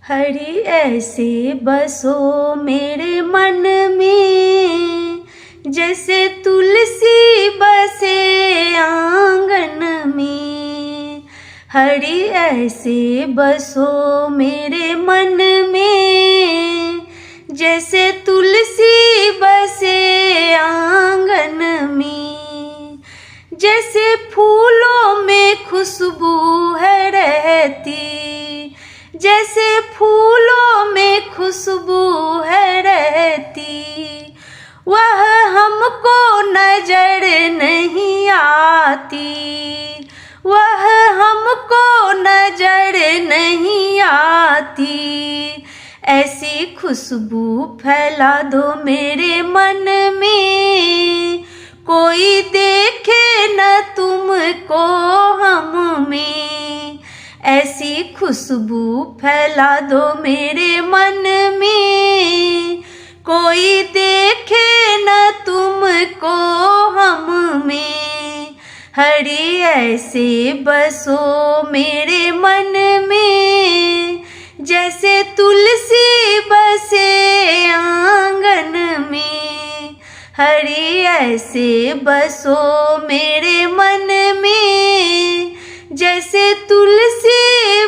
हरि ऐसे बसो मेरे मन में, जैसे तुलसी बसे आंगन में। हरि ऐसे बसो मेरे मन में, जैसे तुलसी बसे आंगन में। जैसे फूलों में खुशबू है रहती, जैसे फूलों में खुशबू है रहती, वह हमको नजर नहीं आती, वह हमको नजर नहीं आती। ऐसी खुशबू फैला दो मेरे मन में, कोई देखे न तुमको हम में। ऐसी खुशबू फैला दो मेरे मन में, कोई देखे न तुमको हम में। हरि ऐसे बसो मेरे मन में, जैसे तुलसी बसे आंगन में। हरि ऐसे बसो मेरे मन में, जैसे तुलसी